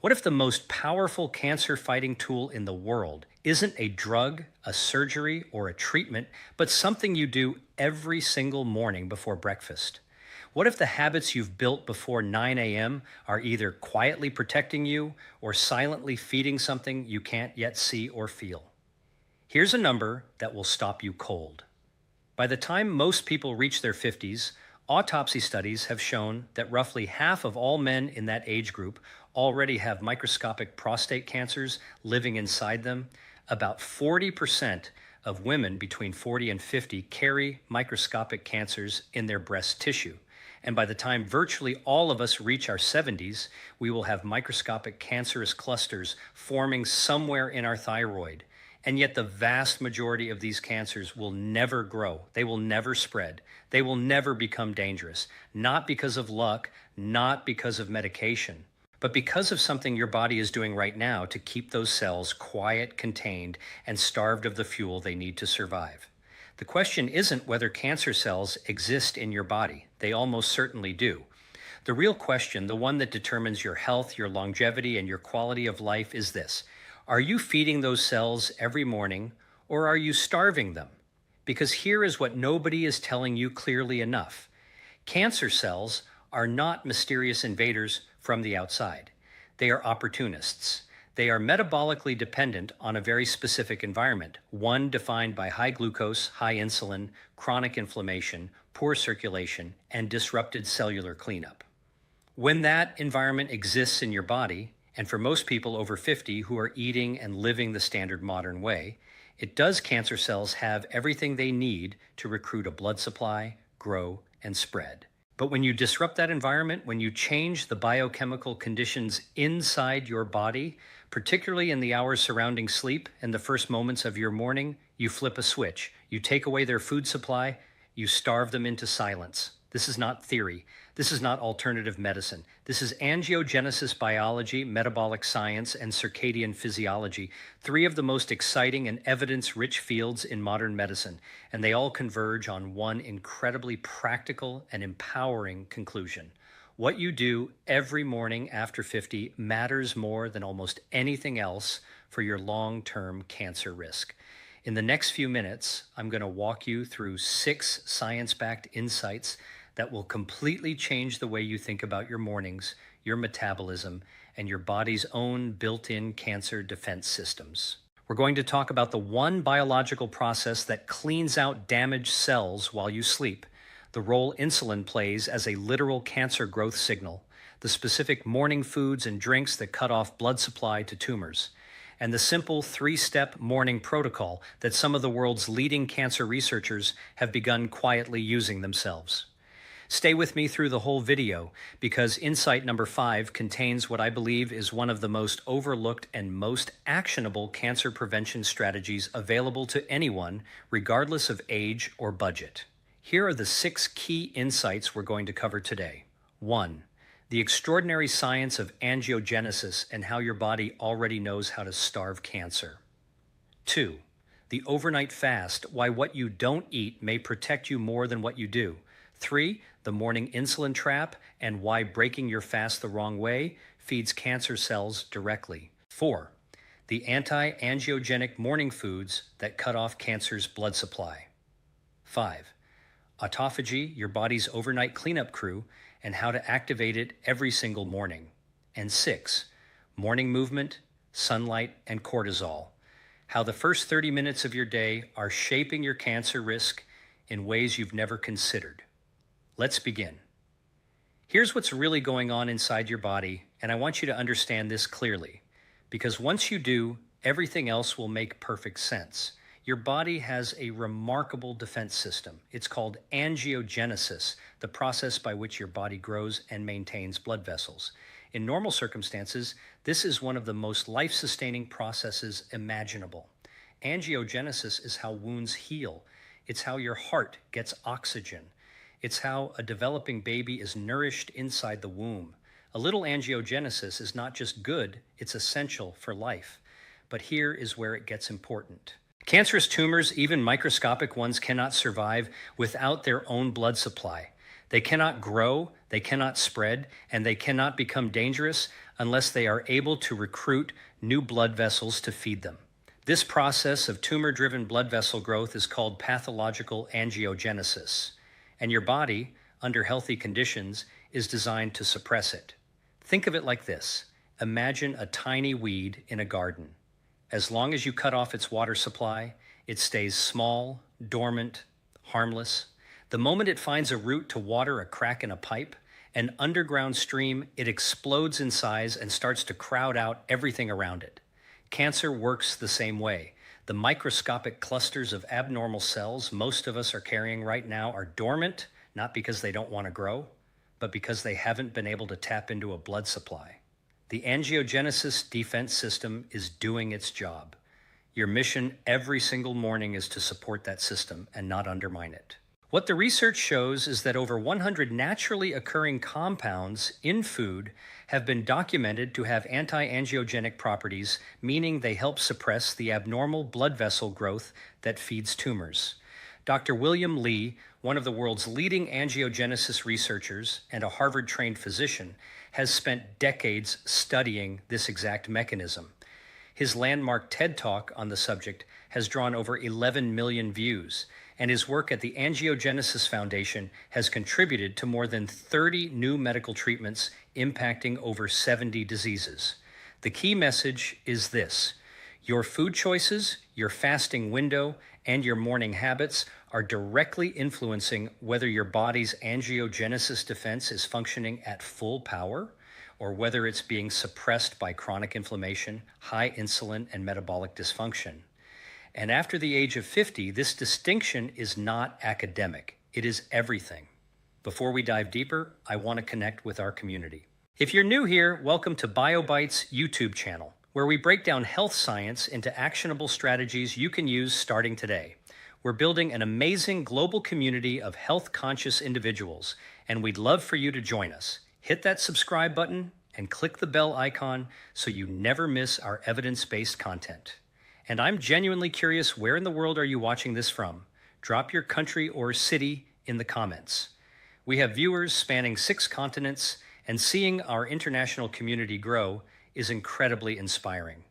What if the most powerful cancer fighting tool in the world isn't a drug, a surgery, or a treatment, but something you do every single morning before breakfast? What if the habits you've built before 9 a.m. are either quietly protecting you or silently feeding something you can't yet see or feel? Here's a number that will stop you cold. By the time most people reach their 50s, autopsy studies have shown that roughly half of all men in that age group already have microscopic prostate cancers living inside them. About 40% of women between 40 and 50 carry microscopic cancers in their breast tissue. And by the time virtually all of us reach our 70s, we will have microscopic cancerous clusters forming somewhere in our thyroid. And yet the vast majority of these cancers will never grow. They will never spread. They will never become dangerous. Not because of luck, not because of medication, but because of something your body is doing right now to keep those cells quiet, contained, and starved of the fuel they need to survive. The question isn't whether cancer cells exist in your body. They almost certainly do. The real question, the one that determines your health, your longevity, and your quality of life is this: are you feeding those cells every morning, or are you starving them? Because here is what nobody is telling you clearly enough. Cancer cells are not mysterious invaders from the outside. They are opportunists. They are metabolically dependent on a very specific environment, one defined by high glucose, high insulin, chronic inflammation, poor circulation, and disrupted cellular cleanup. When that environment exists in your body, and for most people over 50 who are eating and living the standard modern way, it does cancer cells have everything they need to recruit a blood supply, grow, and spread. But when you disrupt that environment, when you change the biochemical conditions inside your body, particularly in the hours surrounding sleep and the first moments of your morning, you flip a switch. You take away their food supply, you starve them into silence. This is not theory. This is not alternative medicine. This is angiogenesis biology, metabolic science, and circadian physiology, three of the most exciting and evidence-rich fields in modern medicine, and they all converge on one incredibly practical and empowering conclusion. What you do every morning after 50 matters more than almost anything else for your long-term cancer risk. In the next few minutes, I'm going to walk you through 6 science-backed insights that will completely change the way you think about your mornings, your metabolism, and your body's own built-in cancer defense systems. We're going to talk about the one biological process that cleans out damaged cells while you sleep, the role insulin plays as a literal cancer growth signal, the specific morning foods and drinks that cut off blood supply to tumors, and the simple 3-step morning protocol that some of the world's leading cancer researchers have begun quietly using themselves. Stay with me through the whole video because insight number 5 contains what I believe is one of the most overlooked and most actionable cancer prevention strategies available to anyone, regardless of age or budget. Here are the 6 key insights we're going to cover today. 1. The extraordinary science of angiogenesis and how your body already knows how to starve cancer. 2. The overnight fast, why what you don't eat may protect you more than what you do. 3. The morning insulin trap and why breaking your fast the wrong way feeds cancer cells directly. 4. The anti-angiogenic morning foods that cut off cancer's blood supply. 5. Autophagy, your body's overnight cleanup crew, and how to activate it every single morning. And 6. Morning movement, sunlight, and cortisol, how the first 30 minutes of your day are shaping your cancer risk in ways you've never considered. Let's begin. Here's what's really going on inside your body, and I want you to understand this clearly, because once you do, everything else will make perfect sense. Your body has a remarkable defense system. It's called angiogenesis, the process by which your body grows and maintains blood vessels. In normal circumstances, this is one of the most life-sustaining processes imaginable. Angiogenesis is how wounds heal. It's how your heart gets oxygen. It's how a developing baby is nourished inside the womb. A little angiogenesis is not just good, it's essential for life. But here is where it gets important. Cancerous tumors, even microscopic ones, cannot survive without their own blood supply. They cannot grow, they cannot spread, and they cannot become dangerous unless they are able to recruit new blood vessels to feed them. This process of tumor-driven blood vessel growth is called pathological angiogenesis, and your body, under healthy conditions, is designed to suppress it. Think of it like this. Imagine a tiny weed in a garden. As long as you cut off its water supply, it stays small, dormant, harmless. The moment it finds a root to water a crack in a pipe, an underground stream, it explodes in size and starts to crowd out everything around it. Cancer works the same way. The microscopic clusters of abnormal cells most of us are carrying right now are dormant, not because they don't want to grow, but because they haven't been able to tap into a blood supply. The angiogenesis defense system is doing its job. Your mission every single morning is to support that system and not undermine it. What the research shows is that over 100 naturally occurring compounds in food have been documented to have anti-angiogenic properties, meaning they help suppress the abnormal blood vessel growth that feeds tumors. Dr. William Lee, one of the world's leading angiogenesis researchers and a Harvard-trained physician, has spent decades studying this exact mechanism. His landmark TED Talk on the subject has drawn over 11 million views, and his work at the Angiogenesis Foundation has contributed to more than 30 new medical treatments impacting over 70 diseases. The key message is this: your food choices, your fasting window, and your morning habits are directly influencing whether your body's angiogenesis defense is functioning at full power or whether it's being suppressed by chronic inflammation, high insulin, and metabolic dysfunction. And after the age of 50, this distinction is not academic. It is everything. Before we dive deeper, I want to connect with our community. If you're new here, welcome to BioBytes YouTube channel, where we break down health science into actionable strategies you can use starting today. We're building an amazing global community of health-conscious individuals, and we'd love for you to join us. Hit that subscribe button and click the bell icon so you never miss our evidence-based content. And I'm genuinely curious, where in the world are you watching this from? Drop your country or city in the comments. We have viewers spanning 6 continents, and seeing our international community grow is incredibly inspiring.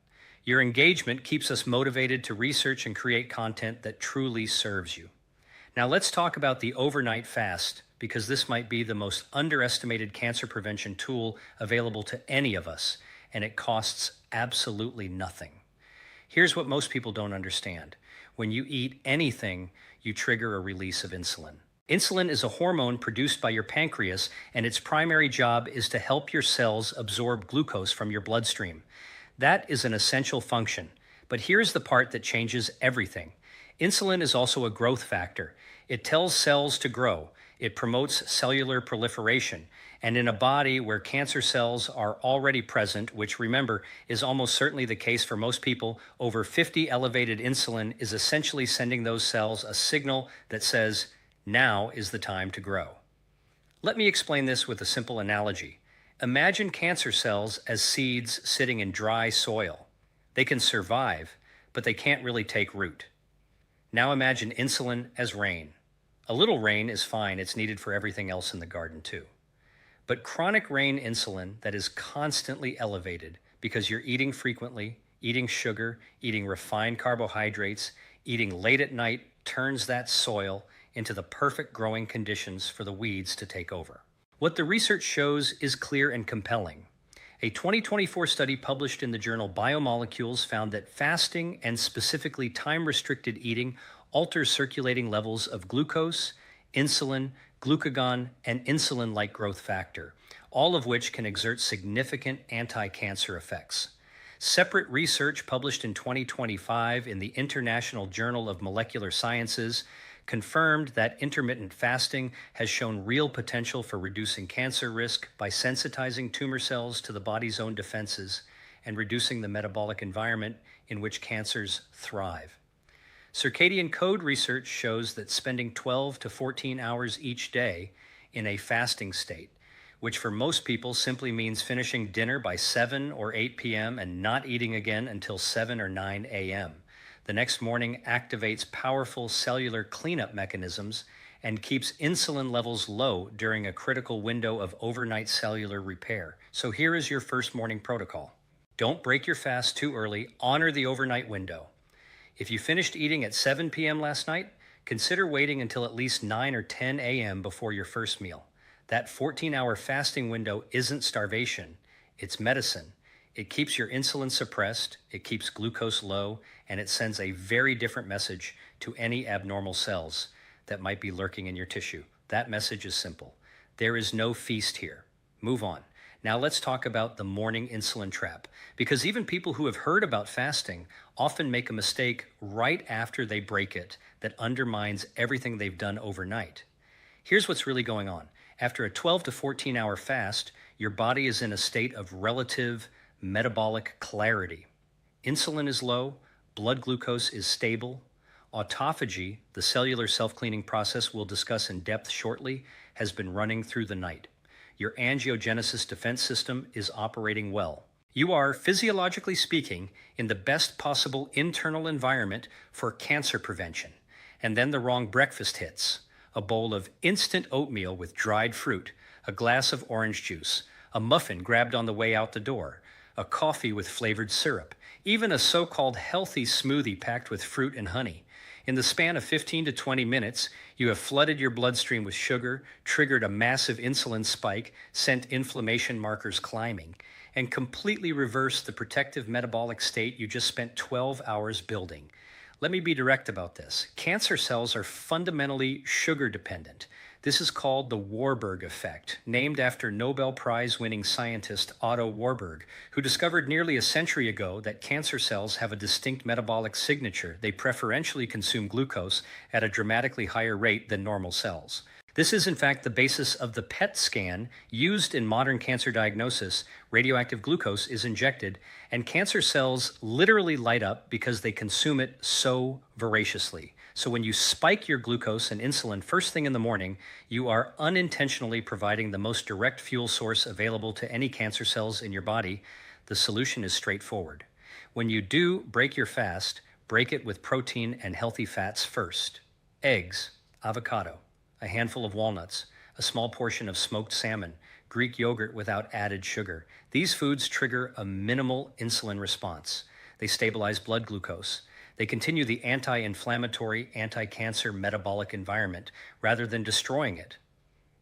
Your engagement keeps us motivated to research and create content that truly serves you. Now let's talk about the overnight fast, because this might be the most underestimated cancer prevention tool available to any of us, and it costs absolutely nothing. Here's what most people don't understand. When you eat anything, you trigger a release of insulin. Insulin is a hormone produced by your pancreas, and its primary job is to help your cells absorb glucose from your bloodstream. That is an essential function. But here's the part that changes everything. Insulin is also a growth factor. It tells cells to grow. It promotes cellular proliferation. And in a body where cancer cells are already present, which remember is almost certainly the case for most people, over 50 elevated insulin is essentially sending those cells a signal that says, now is the time to grow. Let me explain this with a simple analogy. Imagine cancer cells as seeds sitting in dry soil. They can survive, but they can't really take root. Now imagine insulin as rain. A little rain is fine, it's needed for everything else in the garden too. But chronic rain insulin that is constantly elevated because you're eating frequently, eating sugar, eating refined carbohydrates, eating late at night turns that soil into the perfect growing conditions for the weeds to take over. What the research shows is clear and compelling. A 2024 study published in the journal Biomolecules found that fasting and specifically time-restricted eating alters circulating levels of glucose, insulin, glucagon, and insulin-like growth factor, all of which can exert significant anti-cancer effects. Separate research published in 2025 in the International Journal of Molecular Sciences confirmed that intermittent fasting has shown real potential for reducing cancer risk by sensitizing tumor cells to the body's own defenses and reducing the metabolic environment in which cancers thrive. Circadian code research shows that spending 12 to 14 hours each day in a fasting state, which for most people simply means finishing dinner by 7 or 8 p.m. and not eating again until 7 or 9 a.m. The next morning activates powerful cellular cleanup mechanisms and keeps insulin levels low during a critical window of overnight cellular repair. So here is your first morning protocol. Don't break your fast too early. Honor the overnight window. If you finished eating at 7 p.m. last night, consider waiting until at least 9 or 10 a.m. before your first meal. That 14-hour fasting window isn't starvation, it's medicine. It keeps your insulin suppressed, it keeps glucose low, and it sends a very different message to any abnormal cells that might be lurking in your tissue. That message is simple. There is no feast here. Move on. Now let's talk about the morning insulin trap, because even people who have heard about fasting often make a mistake right after they break it that undermines everything they've done overnight. Here's what's really going on. After a 12 to 14 hour fast, your body is in a state of relative metabolic clarity. Insulin is low, blood glucose is stable. Autophagy, the cellular self-cleaning process we'll discuss in depth shortly, has been running through the night. Your angiogenesis defense system is operating well. You are, physiologically speaking, in the best possible internal environment for cancer prevention. And then the wrong breakfast hits. A bowl of instant oatmeal with dried fruit, a glass of orange juice, a muffin grabbed on the way out the door, a coffee with flavored syrup, even a so-called healthy smoothie packed with fruit and honey. In the span of 15 to 20 minutes, you have flooded your bloodstream with sugar, triggered a massive insulin spike, sent inflammation markers climbing, and completely reversed the protective metabolic state you just spent 12 hours building. Let me be direct about this. Cancer cells are fundamentally sugar dependent. This is called the Warburg effect, named after Nobel Prize-winning scientist Otto Warburg, who discovered nearly a century ago that cancer cells have a distinct metabolic signature. They preferentially consume glucose at a dramatically higher rate than normal cells. This is in fact the basis of the PET scan used in modern cancer diagnosis. Radioactive glucose is injected, and cancer cells literally light up because they consume it so voraciously. So when you spike your glucose and insulin first thing in the morning, you are unintentionally providing the most direct fuel source available to any cancer cells in your body. The solution is straightforward. When you do break your fast, break it with protein and healthy fats first. Eggs, avocado, a handful of walnuts, a small portion of smoked salmon, Greek yogurt without added sugar. These foods trigger a minimal insulin response. They stabilize blood glucose. They continue the anti-inflammatory, anti-cancer metabolic environment rather than destroying it.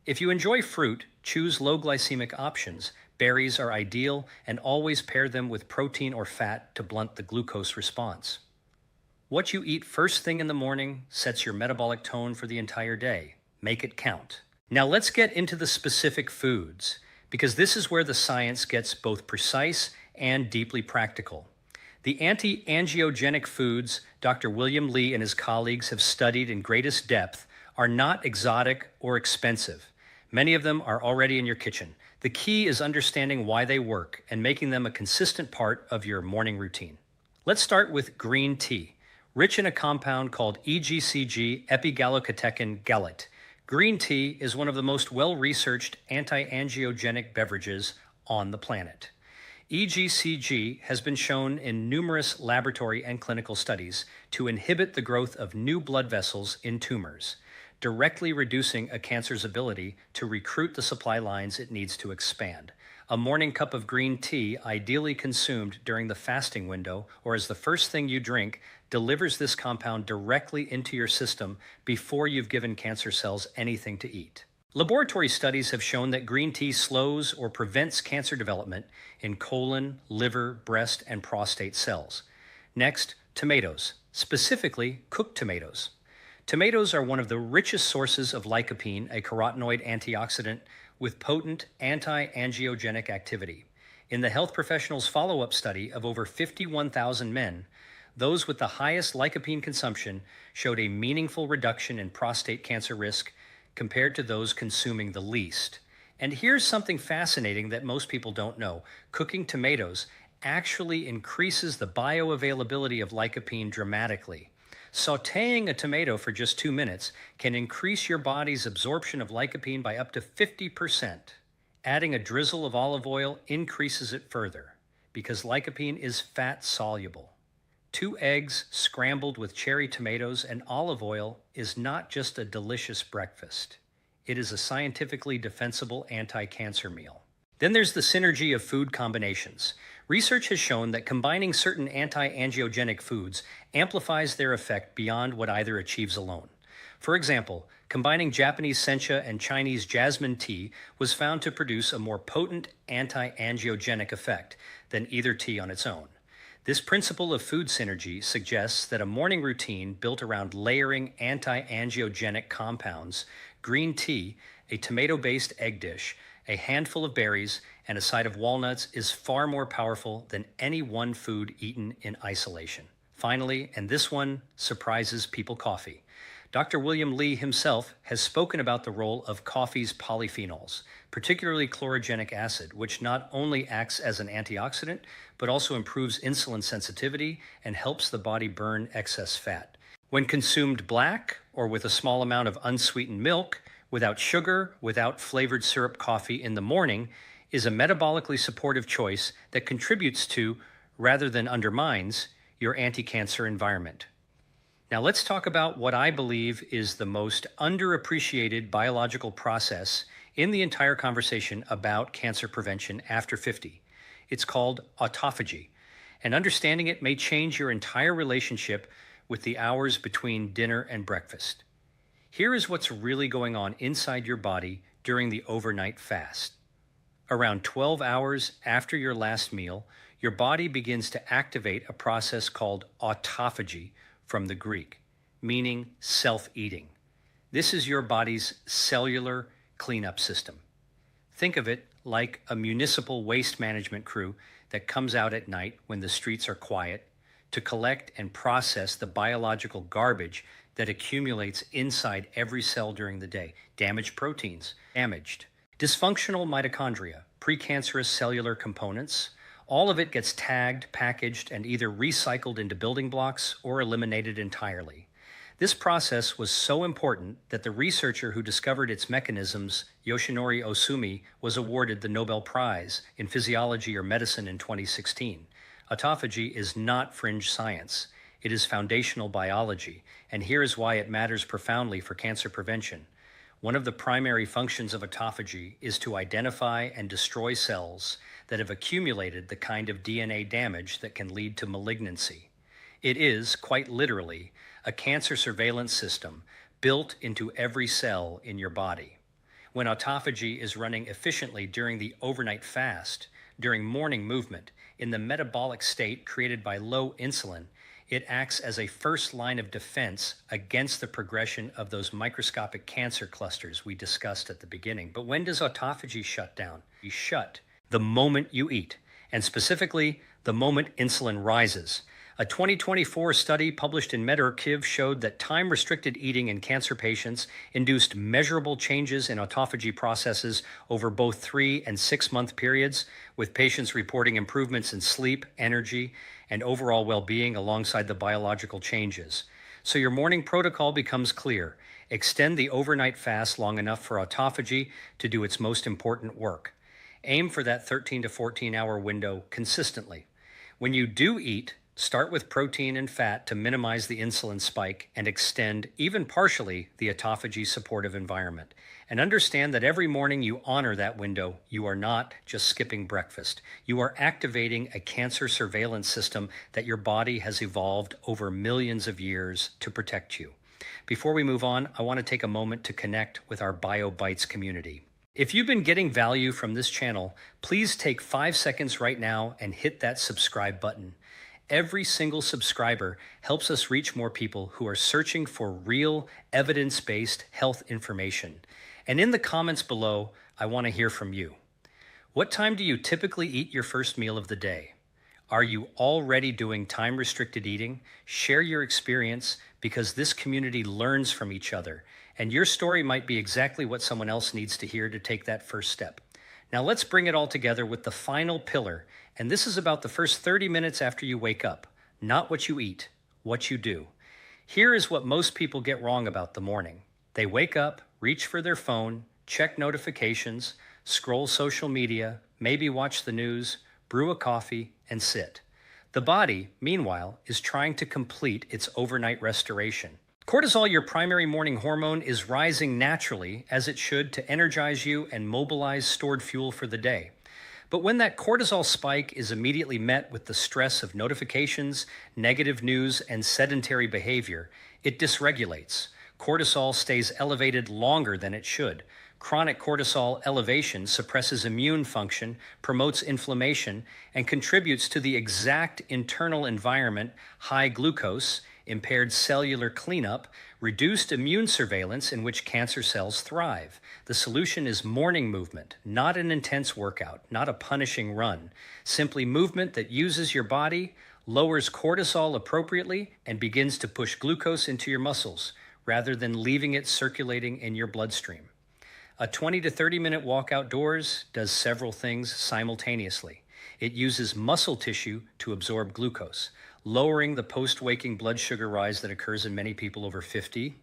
If you enjoy fruit, choose low glycemic options. Berries are ideal, and always pair them with protein or fat to blunt the glucose response. What you eat first thing in the morning sets your metabolic tone for the entire day. Make it count. Now let's get into the specific foods, because this is where the science gets both precise and deeply practical. The anti-angiogenic foods Dr. William Li and his colleagues have studied in greatest depth are not exotic or expensive. Many of them are already in your kitchen. The key is understanding why they work and making them a consistent part of your morning routine. Let's start with green tea, rich in a compound called EGCG epigallocatechin gallate. Green tea is one of the most well-researched anti-angiogenic beverages on the planet. EGCG has been shown in numerous laboratory and clinical studies to inhibit the growth of new blood vessels in tumors, directly reducing a cancer's ability to recruit the supply lines it needs to expand. A morning cup of green tea, ideally consumed during the fasting window or as the first thing you drink, delivers this compound directly into your system before you've given cancer cells anything to eat. Laboratory studies have shown that green tea slows or prevents cancer development in colon, liver, breast, and prostate cells. Next, tomatoes, specifically cooked tomatoes. Tomatoes are one of the richest sources of lycopene, a carotenoid antioxidant with potent anti-angiogenic activity. In the health professionals' follow-up study of over 51,000 men, those with the highest lycopene consumption showed a meaningful reduction in prostate cancer risk compared to those consuming the least. And here's something fascinating that most people don't know. Cooking tomatoes actually increases the bioavailability of lycopene dramatically. Sautéing a tomato for just 2 minutes can increase your body's absorption of lycopene by up to 50%. Adding a drizzle of olive oil increases it further because lycopene is fat soluble. 2 eggs scrambled with cherry tomatoes and olive oil is not just a delicious breakfast. It is a scientifically defensible anti-cancer meal. Then there's the synergy of food combinations. Research has shown that combining certain anti-angiogenic foods amplifies their effect beyond what either achieves alone. For example, combining Japanese sencha and Chinese jasmine tea was found to produce a more potent anti-angiogenic effect than either tea on its own. This principle of food synergy suggests that a morning routine built around layering anti-angiogenic compounds, green tea, a tomato-based egg dish, a handful of berries, and a side of walnuts is far more powerful than any one food eaten in isolation. Finally, and this one surprises people, coffee. Dr. William Li himself has spoken about the role of coffee's polyphenols, particularly chlorogenic acid, which not only acts as an antioxidant, but also improves insulin sensitivity and helps the body burn excess fat. When consumed black or with a small amount of unsweetened milk, without sugar, without flavored syrup coffee in the morning, is a metabolically supportive choice that contributes to, rather than undermines, your anti-cancer environment. Now let's talk about what I believe is the most underappreciated biological process in the entire conversation about cancer prevention after 50. It's called autophagy, and understanding it may change your entire relationship with the hours between dinner and breakfast. Here is what's really going on inside your body during the overnight fast. Around 12 hours after your last meal, your body begins to activate a process called autophagy, from the Greek, meaning self-eating. This is your body's cellular cleanup system. Think of it like a municipal waste management crew that comes out at night when the streets are quiet to collect and process the biological garbage that accumulates inside every cell during the day. Damaged proteins, dysfunctional mitochondria, precancerous cellular components. All of it gets tagged, packaged, and either recycled into building blocks or eliminated entirely. This process was so important that the researcher who discovered its mechanisms, Yoshinori Ohsumi, was awarded the Nobel Prize in Physiology or Medicine in 2016. Autophagy is not fringe science. It is foundational biology, and here is why it matters profoundly for cancer prevention. One of the primary functions of autophagy is to identify and destroy cells that have accumulated the kind of DNA damage that can lead to malignancy. It is, quite literally, a cancer surveillance system built into every cell in your body. When autophagy is running efficiently during the overnight fast, during morning movement, in the metabolic state created by low insulin, it acts as a first line of defense against the progression of those microscopic cancer clusters we discussed at the beginning. But when does autophagy shut down? You shut the moment you eat, and specifically the moment insulin rises. A 2024 study published in Metabolic showed that time-restricted eating in cancer patients induced measurable changes in autophagy processes over both 3 and 6 month periods, with patients reporting improvements in sleep, energy, and overall well-being alongside the biological changes. So your morning protocol becomes clear. Extend the overnight fast long enough for autophagy to do its most important work. Aim for that 13 to 14 hour window consistently. When you do eat, start with protein and fat to minimize the insulin spike and extend, even partially, the autophagy supportive environment. And understand that every morning you honor that window, you are not just skipping breakfast. You are activating a cancer surveillance system that your body has evolved over millions of years to protect you. Before we move on, I want to take a moment to connect with our BioBites community. If you've been getting value from this channel, please take 5 seconds right now and hit that subscribe button. Every single subscriber helps us reach more people who are searching for real, evidence-based health information. And in the comments below, I want to hear from you. What time do you typically eat your first meal of the day? Are you already doing time-restricted eating? Share your experience, because this community learns from each other, and your story might be exactly what someone else needs to hear to take that first step. Now let's bring it all together with the final pillar, and this is about the first 30 minutes after you wake up, not what you eat, what you do. Here is what most people get wrong about the morning. They wake up, reach for their phone, check notifications, scroll social media, maybe watch the news, brew a coffee, and sit. The body, meanwhile, is trying to complete its overnight restoration. Cortisol, your primary morning hormone, is rising naturally, as it should, to energize you and mobilize stored fuel for the day. But when that cortisol spike is immediately met with the stress of notifications, negative news, and sedentary behavior, it dysregulates. Cortisol stays elevated longer than it should. Chronic cortisol elevation suppresses immune function, promotes inflammation, and contributes to the exact internal environment: high glucose, impaired cellular cleanup, reduced immune surveillance in which cancer cells thrive. The solution is morning movement, not an intense workout, not a punishing run. Simply movement that uses your body, lowers cortisol appropriately, and begins to push glucose into your muscles, rather than leaving it circulating in your bloodstream. A 20 to 30 minute walk outdoors does several things simultaneously. It uses muscle tissue to absorb glucose, lowering the post-waking blood sugar rise that occurs in many people over 50.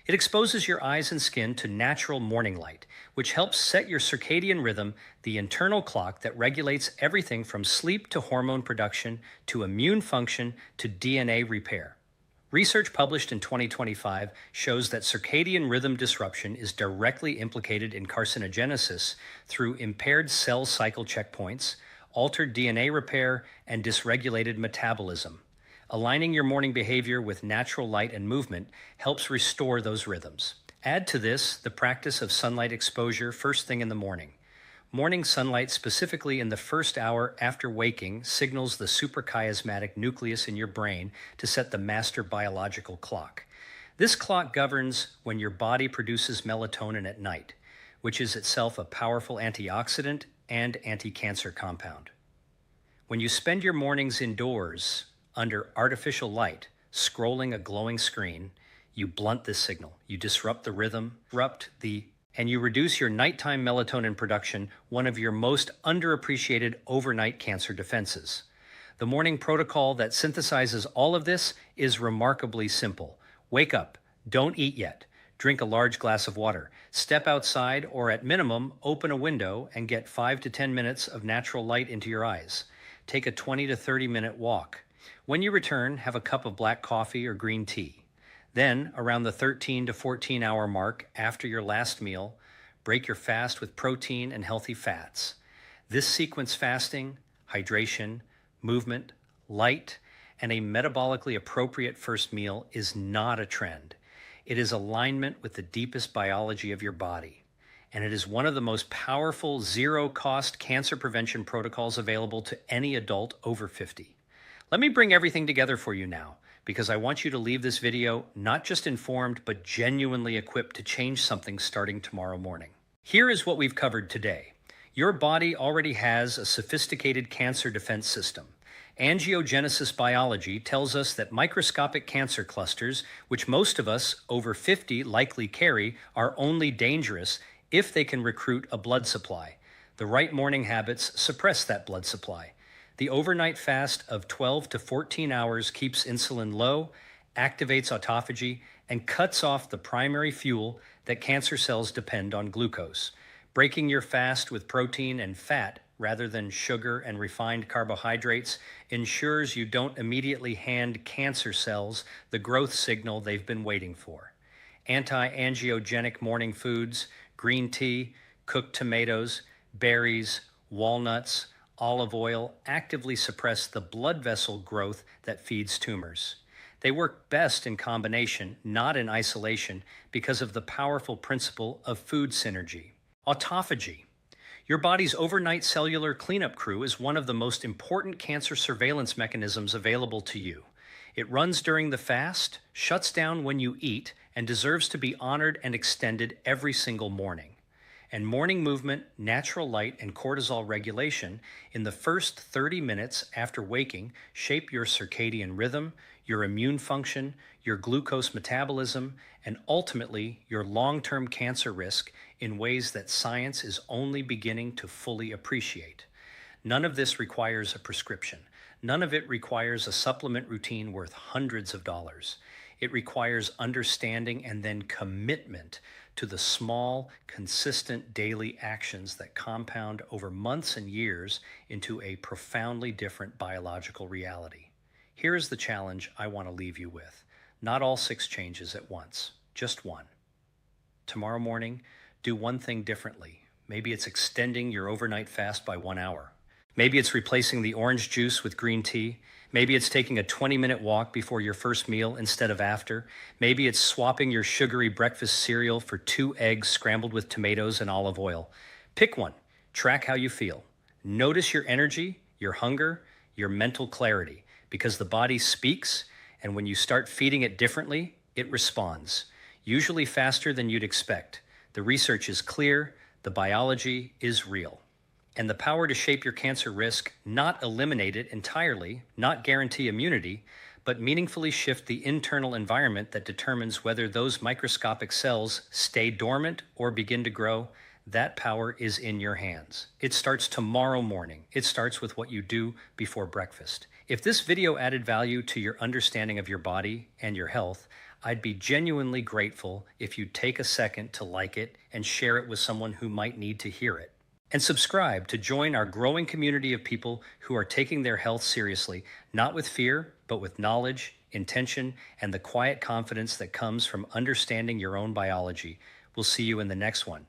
It exposes your eyes and skin to natural morning light, which helps set your circadian rhythm, the internal clock that regulates everything from sleep to hormone production to immune function to DNA repair. Research published in 2025 shows that circadian rhythm disruption is directly implicated in carcinogenesis through impaired cell cycle checkpoints, altered DNA repair, and dysregulated metabolism. Aligning your morning behavior with natural light and movement helps restore those rhythms. Add to this the practice of sunlight exposure first thing in the morning. Morning sunlight, specifically in the first hour after waking, signals the suprachiasmatic nucleus in your brain to set the master biological clock. This clock governs when your body produces melatonin at night, which is itself a powerful antioxidant and anti-cancer compound. When you spend your mornings indoors under artificial light, scrolling a glowing screen, you blunt this signal. You disrupt the rhythm, and you reduce your nighttime melatonin production, one of your most underappreciated overnight cancer defenses. The morning protocol that synthesizes all of this is remarkably simple. Wake up, don't eat yet, drink a large glass of water, step outside, or at minimum, open a window and get 5 to 10 minutes of natural light into your eyes. Take a 20 to 30 minute walk. When you return, have a cup of black coffee or green tea. Then, around the 13 to 14 hour mark after your last meal, break your fast with protein and healthy fats. This sequence fasting, hydration, movement, light, and a metabolically appropriate first meal is not a trend. It is alignment with the deepest biology of your body. And it is one of the most powerful zero-cost cancer prevention protocols available to any adult over 50. Let me bring everything together for you now, because I want you to leave this video not just informed, but genuinely equipped to change something starting tomorrow morning. Here is what we've covered today. Your body already has a sophisticated cancer defense system. Angiogenesis biology tells us that microscopic cancer clusters, which most of us over 50 likely carry, are only dangerous if they can recruit a blood supply. The right morning habits suppress that blood supply. The overnight fast of 12 to 14 hours keeps insulin low, activates autophagy, and cuts off the primary fuel that cancer cells depend on: glucose. Breaking your fast with protein and fat rather than sugar and refined carbohydrates ensures you don't immediately hand cancer cells the growth signal they've been waiting for. Anti-angiogenic morning foods, green tea, cooked tomatoes, berries, walnuts, olive oil actively suppress the blood vessel growth that feeds tumors. They work best in combination, not in isolation, because of the powerful principle of food synergy. Autophagy. Your body's overnight cellular cleanup crew is one of the most important cancer surveillance mechanisms available to you. It runs during the fast, shuts down when you eat, and deserves to be honored and extended every single morning. And morning movement, natural light, and cortisol regulation in the first 30 minutes after waking shape your circadian rhythm, your immune function, your glucose metabolism, and ultimately your long-term cancer risk in ways that science is only beginning to fully appreciate. None of this requires a prescription. None of it requires a supplement routine worth hundreds of dollars. It requires understanding and then commitment to the small, consistent daily actions that compound over months and years into a profoundly different biological reality. Here is the challenge I want to leave you with. Not all 6 changes at once, just one. Tomorrow morning, do one thing differently. Maybe it's extending your overnight fast by 1 hour. Maybe it's replacing the orange juice with green tea. Maybe it's taking a 20-minute walk before your first meal instead of after. Maybe it's swapping your sugary breakfast cereal for 2 eggs scrambled with tomatoes and olive oil. Pick one. Track how you feel. Notice your energy, your hunger, your mental clarity, because the body speaks, and when you start feeding it differently, it responds, usually faster than you'd expect. The research is clear, the biology is real. And the power to shape your cancer risk, not eliminate it entirely, not guarantee immunity, but meaningfully shift the internal environment that determines whether those microscopic cells stay dormant or begin to grow. That power is in your hands. It starts tomorrow morning. It starts with what you do before breakfast. If this video added value to your understanding of your body and your health, I'd be genuinely grateful if you'd take a second to like it and share it with someone who might need to hear it. And subscribe to join our growing community of people who are taking their health seriously, not with fear, but with knowledge, intention, and the quiet confidence that comes from understanding your own biology. We'll see you in the next one.